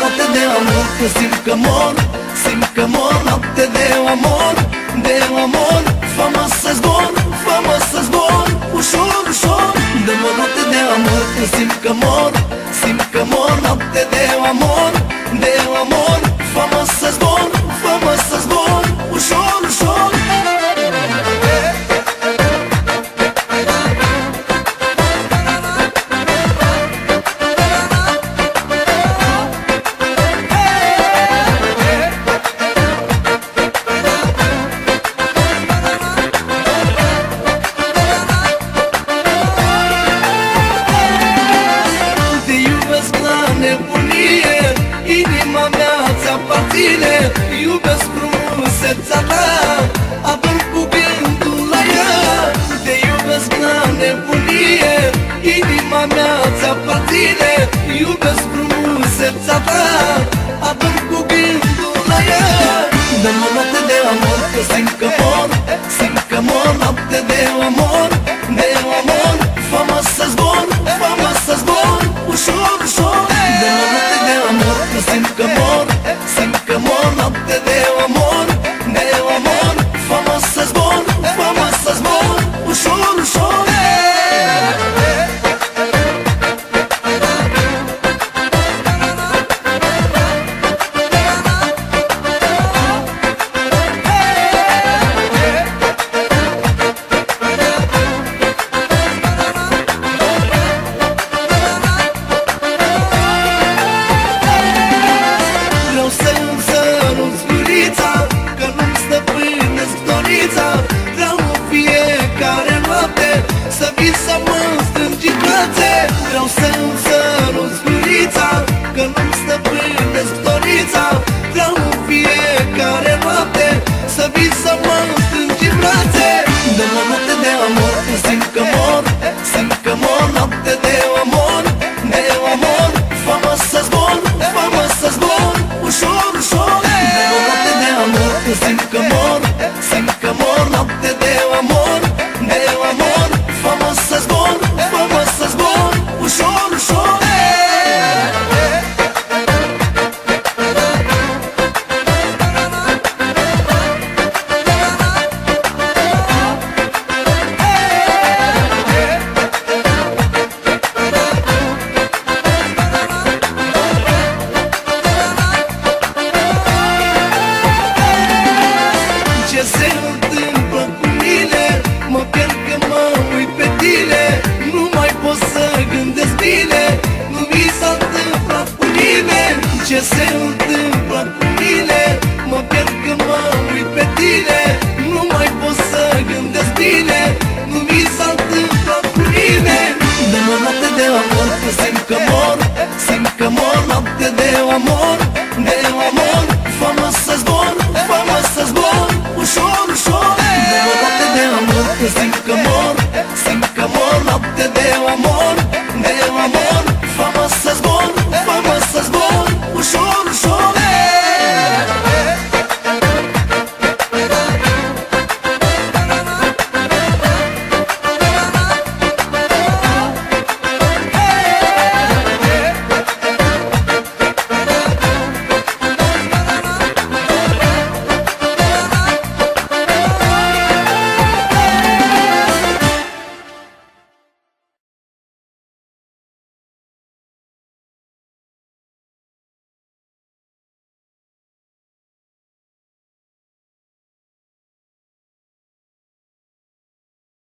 noapte de amor, că simt că mor, simt că mor. Noapte de amor, de amor. Fama să zbor, fama să zbor, ușor, ușor. Dă-mă noapte de amor, că simt că mor, simt că mor. Noapte de amor, de amor. Fama să zbor, fama să zbor, ușor, ușor. Inima mea ți-aparține, iubesc frumusețea ta, apăr cu gândul la ea. Te iubesc la nebunie, inima mea ți-aparține, iubesc frumusețea ta, apăr cu gândul la ea. Dă-mă noapte de amor, că simt că mor, simt că mor. Noapte de amor, de amor. Fama să zbor, fama să zbor, ușor, ușor. Dă-mă noapte de amor, că simt că mor, simt că mor. Noapte de amor, de amor. Fama să zbor, fama să zbor, ușor, ușor. Vreau în fiecare noapte să vii să mă strângi în brațe. Vreau să-mi săruți gurița, că nu-mi stăpânesc dorința. Vreau în fiecare noapte să vii să mă strângi în brațe. Dă-mă noapte de amor, că simt că mor, simt că mor. Noapte de amor, de amor. Fama să zbor, fama să zbor, ușor, ușor. Dă-mă noapte de amor, că simt că mor, simt că mor. Noapte de amor, de amor. Fama să zbor, fama să zbor, ușor, ușor. Ce se întâmplă cu mine? Mă pierd că mă uit pe tine, nu mai pot să gândesc bine. Nu mi s-a întâmplat cu nimeni. Ce se întâmplă cu mine? Mă pierd că mă uit pe tine, nu mai pot să gândesc bine. Nu mi s-a întâmplat cu nimeni. Dă-mă noapte de amor, că simt că mor, simt că mor. Noapte de amor, de amor. Fama să zbor, fama să zbor, ușor, ușor. Dă-mă noapte de amor, că simt că mor, simt că mor. Noapte de amor, de amor. Fama să zbor, fama să